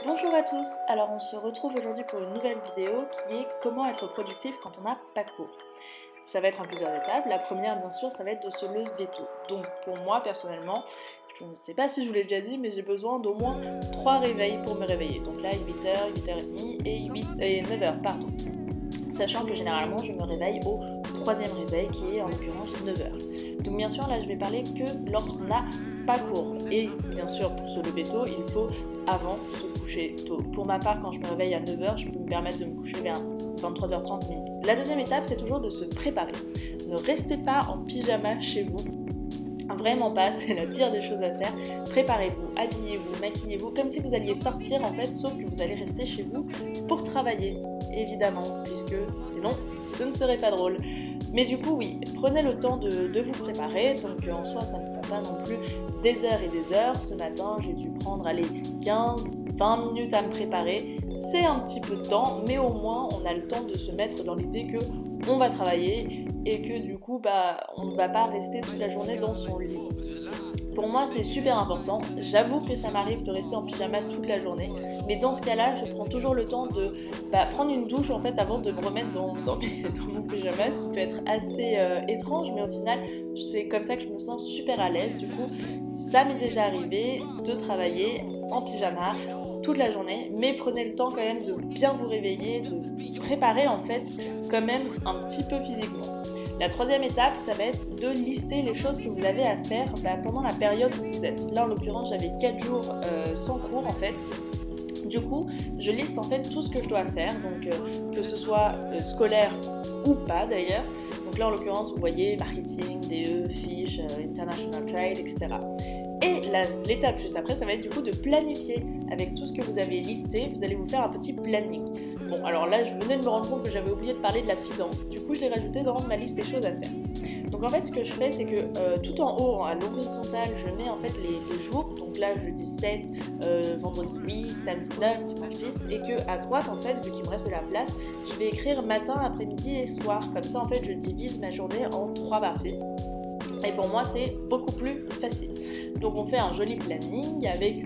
Bonjour à tous, alors on se retrouve aujourd'hui pour une nouvelle vidéo qui est comment être productif quand on n'a pas cours. Ça va être en plusieurs étapes. La première bien sûr ça va être de se lever tôt. Donc pour moi personnellement, je ne sais pas si je vous l'ai déjà dit mais j'ai besoin d'au moins 3 réveils pour me réveiller. Donc là 8h, 8h30 et 9h pardon. Sachant que généralement je me réveille au troisième réveil qui est en l'occurrence 9h. Donc bien sûr là je vais parler que lorsqu'on n'a pas cours. Et bien sûr pour se lever tôt il faut avant se coucher tôt. Pour ma part quand je me réveille à 9h je peux me permettre de me coucher vers 23h30 minuit. La deuxième étape c'est toujours de se préparer. Ne restez pas en pyjama chez vous. Vraiment pas, c'est la pire des choses à faire. Préparez-vous, habillez-vous, maquillez-vous, comme si vous alliez sortir en fait, sauf que vous allez rester chez vous pour travailler, évidemment, puisque sinon ce ne serait pas drôle. Mais du coup oui, prenez le temps de vous préparer, donc en soi ça ne prend pas non plus des heures et des heures. Ce matin j'ai dû prendre 15-20 minutes à me préparer. C'est un petit peu de temps, mais au moins on a le temps de se mettre dans l'idée que on va travailler et que du coup on ne va pas rester toute la journée dans son lit. Pour moi c'est super important, j'avoue que ça m'arrive de rester en pyjama toute la journée, mais dans ce cas-là je prends toujours le temps de prendre une douche en fait avant de me remettre dans mon pyjama, ce qui peut être assez étrange, mais au final c'est comme ça que je me sens super à l'aise. Du coup ça m'est déjà arrivé de travailler en pyjama toute la journée, mais prenez le temps quand même de bien vous réveiller, de vous préparer en fait quand même un petit peu physiquement. La troisième étape, ça va être de lister les choses que vous avez à faire pendant la période où vous êtes. Là en l'occurrence j'avais 4 jours sans cours en fait. Du coup, je liste en fait tout ce que je dois faire, donc que ce soit scolaire ou pas d'ailleurs. Donc là en l'occurrence vous voyez marketing, DE, fiches, international trade, etc. Et l'étape juste après, ça va être du coup de planifier. Avec tout ce que vous avez listé, vous allez vous faire un petit planning. Bon, alors là, je venais de me rendre compte que j'avais oublié de parler de la finance. Du coup, je l'ai rajouté dans ma liste des choses à faire. Donc en fait, ce que je fais, c'est que tout en haut, à l'horizontale, je mets en fait les jours. Donc là, jeudi 7, vendredi 8, samedi 9, dimanche 10. Et que à droite, en fait, vu qu'il me reste de la place, je vais écrire matin, après-midi et soir. Comme ça, en fait, je divise ma journée en 3 parties. Et pour moi, c'est beaucoup plus facile. Donc on fait un joli planning avec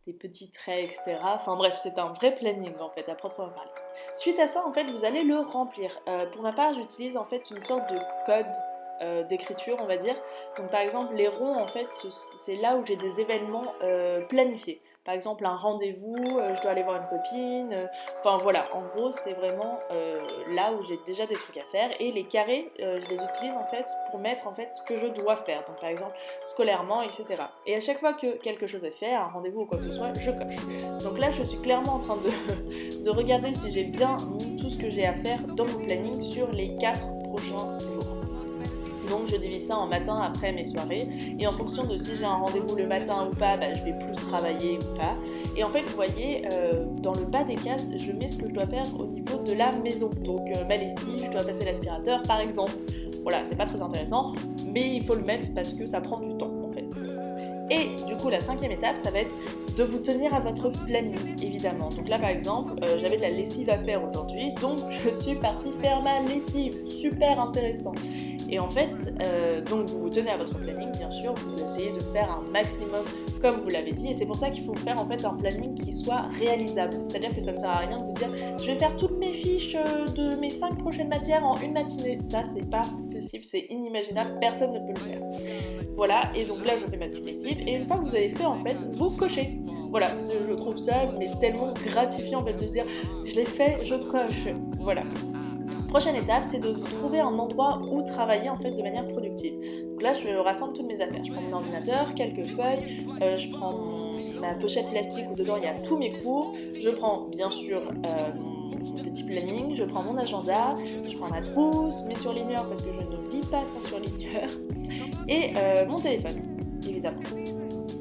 des petits traits, etc. Enfin bref, c'est un vrai planning en fait, à proprement parler. Suite à ça, en fait, vous allez le remplir. Pour ma part, j'utilise en fait une sorte de code d'écriture, on va dire. Donc par exemple, les ronds, en fait, c'est là où j'ai des événements planifiés. Par exemple, un rendez-vous, je dois aller voir une copine. Enfin voilà, en gros, c'est vraiment là où j'ai déjà des trucs à faire. Et les carrés, je les utilise en fait pour mettre en fait ce que je dois faire. Donc par exemple, scolairement, etc. Et à chaque fois que quelque chose est fait, un rendez-vous ou quoi que ce soit, je coche. Donc là, je suis clairement en train de regarder si j'ai bien mis tout ce que j'ai à faire dans mon planning sur les 4 prochains jours. Donc je divise ça en matin, après mes soirées, et en fonction de si j'ai un rendez-vous le matin ou pas, je vais plus travailler ou pas. Et en fait vous voyez, dans le bas des cases, je mets ce que je dois faire au niveau de la maison. Donc ma lessive, je dois passer l'aspirateur par exemple. Voilà, c'est pas très intéressant, mais il faut le mettre parce que ça prend du temps en fait. Et du coup la cinquième étape, ça va être de vous tenir à votre planning, évidemment. Donc là par exemple, j'avais de la lessive à faire aujourd'hui, donc je suis partie faire ma lessive. Super intéressant. Et en fait, donc vous vous tenez à votre planning, bien sûr, vous essayez de faire un maximum comme vous l'avez dit, et c'est pour ça qu'il faut faire en fait un planning qui soit réalisable. C'est-à-dire que ça ne sert à rien de vous dire je vais faire toutes mes fiches de mes 5 prochaines matières en une matinée. Ça, c'est pas possible, c'est inimaginable, personne ne peut le faire. Voilà, et donc là je fais ma petite lessive, et une fois que vous avez fait en fait, vous cochez. Voilà, je trouve ça mais tellement gratifiant en fait de se dire je l'ai fait, je coche. Voilà. Prochaine étape, c'est de trouver un endroit où travailler en fait de manière productive. Donc là, je rassemble toutes mes affaires. Je prends mon ordinateur, quelques feuilles, je prends ma pochette plastique où dedans il y a tous mes cours. Je prends bien sûr mon petit planning, je prends mon agenda, je prends ma trousse, mes surligneurs parce que je ne vis pas sans surligneur, et mon téléphone, évidemment.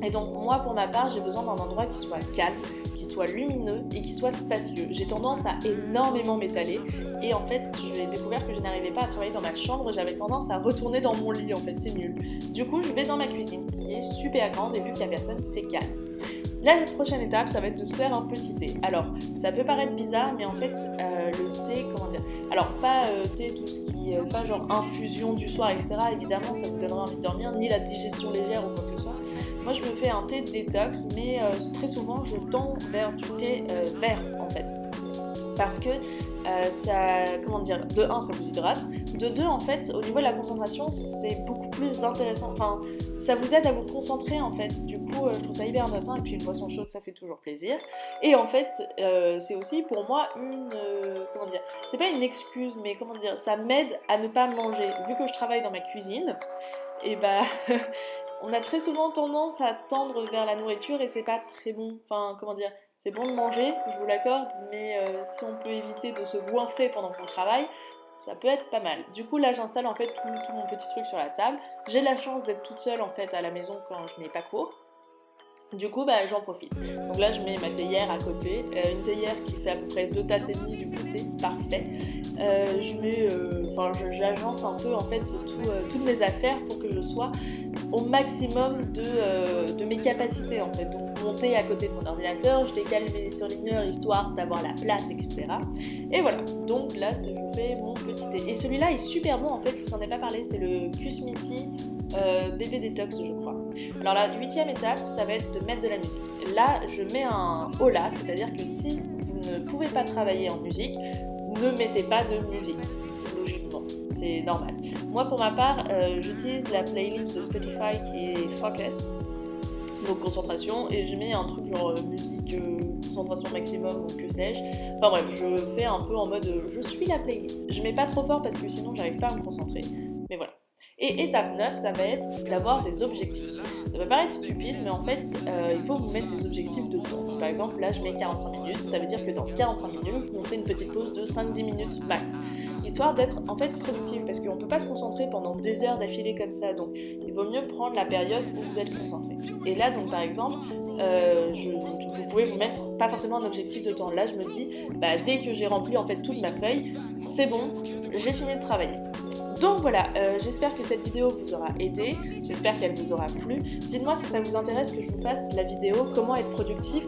Et donc moi pour ma part j'ai besoin d'un endroit qui soit calme, qui soit lumineux et qui soit spacieux. J'ai tendance à énormément m'étaler et en fait j'ai découvert que je n'arrivais pas à travailler dans ma chambre, j'avais tendance à retourner dans mon lit en fait, c'est nul. Du coup je vais dans ma cuisine qui est super grande et vu qu'il n'y a personne c'est calme. La prochaine étape, ça va être de se faire un petit thé. Alors, ça peut paraître bizarre, mais en fait, le thé, comment dire. Alors, pas thé, tout ce qui. Pas genre infusion du soir, etc. Évidemment, ça vous donnera envie de dormir, ni la digestion légère ou quoi que ce soit. Moi je me fais un thé détox, mais très souvent je tends vers du thé vert en fait. Parce que ça, comment dire, de un ça vous hydrate, de deux en fait au niveau de la concentration c'est beaucoup plus intéressant, enfin ça vous aide à vous concentrer en fait, du coup je trouve ça hyper intéressant et puis une boisson chaude ça fait toujours plaisir. Et en fait c'est aussi pour moi comment dire, c'est pas une excuse mais comment dire, ça m'aide à ne pas manger, vu que je travaille dans ma cuisine, et bah on a très souvent tendance à tendre vers la nourriture et c'est pas très bon. Enfin, comment dire, c'est bon de manger, je vous l'accorde, mais si on peut éviter de se goinfrer pendant qu'on travaille, ça peut être pas mal. Du coup, là, j'installe en fait tout mon petit truc sur la table. J'ai la chance d'être toute seule en fait à la maison quand je n'ai pas cours. Du coup, bah, j'en profite. Donc là, je mets ma théière à côté, une théière qui fait à peu près 2 tasses et demie, du coup c'est parfait. J'agence un peu en fait toutes mes affaires pour que je sois au maximum de mes capacités en fait. Donc monter à côté de mon ordinateur, je décale mes surligneurs histoire d'avoir la place, etc. Et voilà, donc là je fais mon petit thé. Et celui-là est super bon en fait, je vous en ai pas parlé, c'est le Kusmiti Bébé Détox je crois. Alors la 8e étape, ça va être de mettre de la musique. Là, je mets un holà, c'est-à-dire que si vous ne pouvez pas travailler en musique, ne mettez pas de musique, logiquement, c'est normal. Moi, pour ma part, j'utilise la playlist de Spotify qui est Focus, donc concentration, et je mets un truc genre musique, concentration maximum ou que sais-je. Enfin bref, je fais un peu en mode je suis la playlist. Je mets pas trop fort parce que sinon j'arrive pas à me concentrer, mais voilà. Et étape 9, ça va être d'avoir des objectifs. Ça peut paraître stupide, mais en fait, il faut vous mettre des objectifs de temps. Par exemple, là, je mets 45 minutes. Ça veut dire que dans 45 minutes, on fait une petite pause de 5-10 minutes max. Histoire d'être en fait productif, parce qu'on ne peut pas se concentrer pendant des heures d'affilée comme ça. Donc, il vaut mieux prendre la période où vous êtes concentré. Et là, donc, par exemple, vous pouvez vous mettre pas forcément un objectif de temps. Là, je me dis, bah, dès que j'ai rempli en fait toute ma feuille, c'est bon, j'ai fini de travailler. Donc voilà, j'espère que cette vidéo vous aura aidé, j'espère qu'elle vous aura plu. Dites-moi si ça vous intéresse que je vous fasse la vidéo comment être productif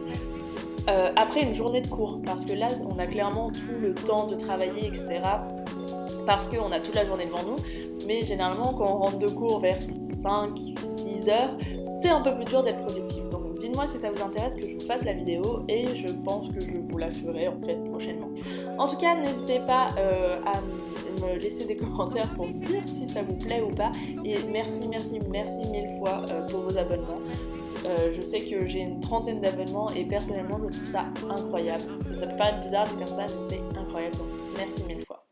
après une journée de cours. Parce que là, on a clairement tout le temps de travailler, etc. Parce qu'on a toute la journée devant nous. Mais généralement, quand on rentre de cours vers 5-6 heures, c'est un peu plus dur d'être productif. Donc dites-moi si ça vous intéresse que je vous fasse la vidéo et je pense que je vous la ferai en fait prochainement. En tout cas, n'hésitez pas à me laisser des commentaires pour me dire si ça vous plaît ou pas. Et merci mille fois pour vos abonnements. Je sais que j'ai une trentaine d'abonnements et personnellement je trouve ça incroyable. Ça peut paraître bizarre mais comme ça, mais c'est incroyable. Donc merci mille fois.